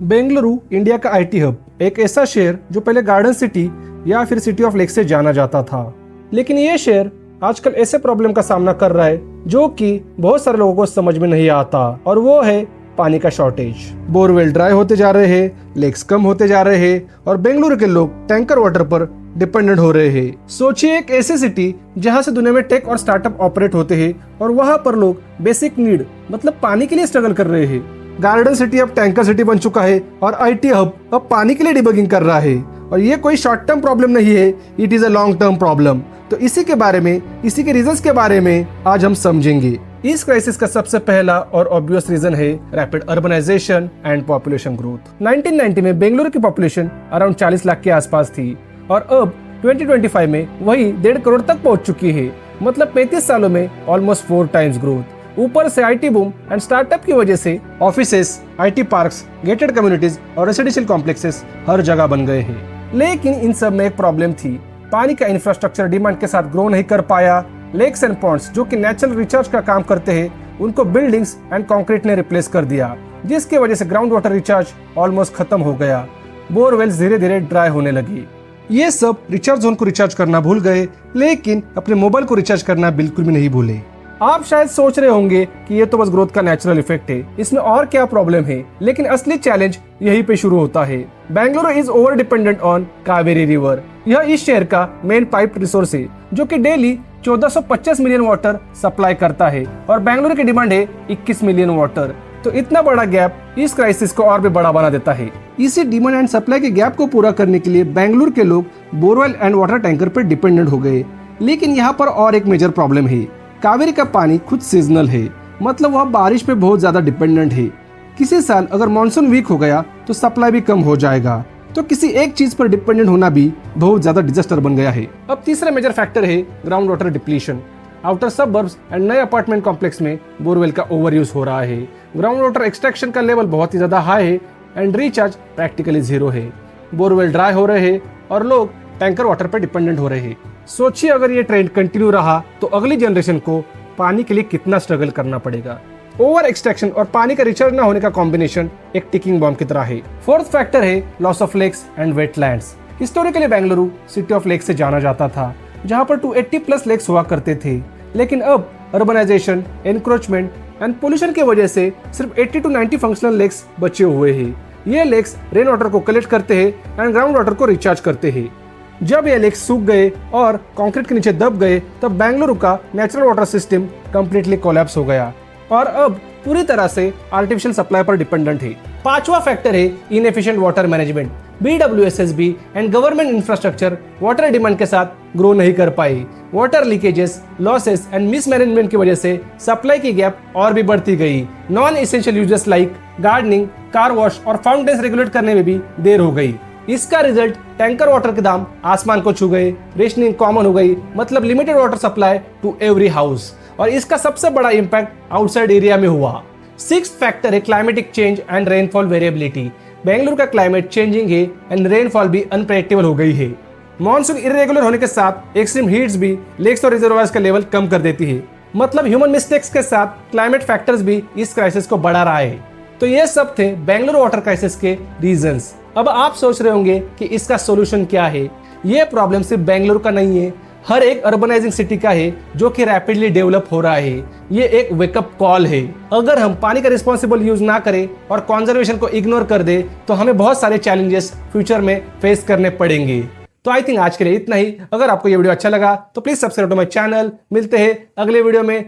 Bengaluru India का IT hub, एक ऐसा शहर जो पहले गार्डन सिटी या फिर सिटी ऑफ लेक से जाना जाता था। लेकिन ये शहर आजकल ऐसे प्रॉब्लम का सामना कर रहा है जो कि बहुत सारे लोगों को समझ में नहीं आता, और वो है पानी का शॉर्टेज। बोरवेल ड्राई होते जा रहे हैं, लेक्स कम होते जा रहे हैं और बेंगलुरु के लोग टैंकर वाटर पर डिपेंडेंट हो रहे हैं। सोचिए एक ऐसी सिटी जहां से दुनिया में टेक और स्टार्टअप ऑपरेट होते हैं और वहां पर लोग बेसिक नीड मतलब पानी के लिए स्ट्रगल कर रहे हैं। गार्डन सिटी अब टैंकर सिटी बन चुका है और आईटी हब अब पानी के लिए डिबगिंग कर रहा है। और ये कोई शॉर्ट टर्म प्रॉब्लम नहीं है, it is a long term problem. तो इसी के बारे में, इसी के रीजंस के बारे में आज हम समझेंगे। इस क्राइसिस का सबसे पहला और ऑब्वियस रीजन है rapid urbanization and population growth. 1990 में बेंगलुरु की पॉपुलेशन अराउंड 40 लाख के आसपास थी और अब 2025 में वही 1.5 करोड़ तक पहुंच चुकी है। मतलब 35 सालों में ऑलमोस्ट 4 टाइम्स ग्रोथ। ऊपर से आईटी बूम एंड स्टार्टअप की वजह से offices, IT parks, gated communities और रेसिडेंशियल कॉम्प्लेक्सेस हर जगह बन गए हैं। लेकिन इन सब में एक प्रॉब्लम थी, पानी का इंफ्रास्ट्रक्चर डिमांड के साथ ग्रो नहीं कर पाया। लेक्स एंड पॉन्ड्स जो कि नेचुरल रिचार्ज का काम करते हैं, उनको बिल्डिंग्स एंड कंक्रीट ने रिप्लेस कर दिया, जिसकी वजह से ग्राउंड वाटर रिचार्ज ऑलमोस्ट खत्म हो गया। बोरवेल्स धीरे धीरे ड्राई होने लगी। ये सब रिचार्ज जोन को रिचार्ज करना भूल गए, लेकिन अपने मोबाइल को रिचार्ज करना बिल्कुल भी नहीं भूले। आप शायद सोच रहे होंगे कि ये तो बस ग्रोथ का नेचुरल इफेक्ट है, इसमें और क्या प्रॉब्लम है। लेकिन असली चैलेंज यहीं पे शुरू होता है। Bengaluru is over dependent on Kaveri river. यह इस शहर का मेन पाइप रिसोर्स है जो कि डेली 1425 मिलियन वाटर सप्लाई करता है और बेंगलुरु की डिमांड है 21 मिलियन वाटर। तो इतना बड़ा गैप इस क्राइसिस को और भी बड़ा बना देता है। इसी डिमांड एंड सप्लाई के गैप को पूरा करने के लिए बेंगलुरु के लोग बोरवेल एंड वाटर टैंकर पर डिपेंडेंट हो गए। लेकिन यहाँ पर और एक मेजर प्रॉब्लम है। कावेरी का पानी खुद सीजनल है, मतलब वह बारिश पे बहुत ज्यादा डिपेंडेंट है। किसी साल अगर मानसून वीक हो गया तो सप्लाई भी कम हो जाएगा। तो किसी एक चीज पर डिपेंडेंट होना भी बहुत ज्यादा डिजास्टर बन गया है। अब तीसरा मेजर फैक्टर है ground water depletion. Outer suburbs and नए अपार्टमेंट कॉम्प्लेक्स में बोरवेल का ओवर यूज हो रहा है। ग्राउंड वाटर एक्सट्रैक्शन का लेवल बहुत ही ज्यादा हाई है एंड रिचार्ज प्रैक्टिकली 0 है। बोरवेल ड्राई हो रहे हैं और लोग टैंकर वाटर पर डिपेंडेंट हो रहे हैं। सोचिए अगर ये ट्रेंड कंटिन्यू रहा तो अगली जनरेशन को पानी के लिए कितना स्ट्रगल करना पड़ेगा। ओवर एक्सट्रैक्शन और पानी का रिचार्ज न होने का कॉम्बिनेशन एक टिकिंग बॉम्ब की तरह है। फोर्थ फैक्टर है loss of lakes and wetlands. Historically Bengaluru city of lake से जाना जाता था, जहां पर 280+ लेक्स हुआ करते थे। लेकिन अब अर्बनाइजेशन, एनक्रोचमेंट एंड पोल्यूशन की वजह से सिर्फ 80 to 90 फंक्शनल लेक्स बचे हुए हैं। ये लेक्स रेन वाटर को कलेक्ट करते हैं एंड ग्राउंड वाटर को रिचार्ज करते हैं। जब ये लेक्स सूख गए और कंक्रीट के नीचे दब गए तब बेंगलुरु का natural water system completely collapse हो गया और अब पूरी तरह से आर्टिफिशियल सप्लाई पर डिपेंडेंट है। पांचवा फैक्टर है inefficient water management. BWSSB and government infrastructure water demand के साथ ग्रो नहीं कर पाई। Water leakages, losses and mismanagement की वजह से सप्लाई की गैप और भी बढ़ती गई। Non essential uses like gardening, car wash और फाउंटेन्स रेगुलेट करने में भी देर हो गई। इसका रिजल्ट टैंकर वाटर के दाम आसमान को छू गए, रेशनिंग कॉमन हो गई, मतलब limited water supply to every house. और इसका सबसे बड़ा इंपैक्ट आउटसाइड एरिया में हुआ। सिक्स्थ फैक्टर है climatic change and rainfall variability. Bengaluru का क्लाइमेट चेंजिंग है एंड रेनफॉल भी अनप्रेडिक्टेबल हो गई है। मॉनसून इरेगुलर होने के साथ एक्सट्रीम हीट्स भी लेक्स और रिजर्वायर्स का लेवल कम कर देती है। मतलब ह्यूमन मिस्टेक्स के साथ क्लाइमेट फैक्टर्स भी इस क्राइसिस को बढ़ा रहा है। तो ये सब थे बेंगलुरु वाटर क्राइसिस के रीजंस। अब आप सोच रहे होंगे कि इसका सॉल्यूशन क्या है। ये प्रॉब्लम सिर्फ बेंगलुरु का नहीं है, हर एक अर्बनाइजिंग सिटी का है जो कि रैपिडली डेवलप हो रहा है। ये एक वेकअप कॉल है। अगर हम पानी का रिस्पॉन्सिबल यूज ना करें और कंजर्वेशन को इग्नोर कर दे तो हमें बहुत सारे चैलेंजेस फ्यूचर में फेस करने पड़ेंगे। तो आई थिंक आज के लिए इतना ही। अगर आपको ये वीडियो अच्छा लगा तो please subscribe to my channel. मिलते हैं अगले वीडियो में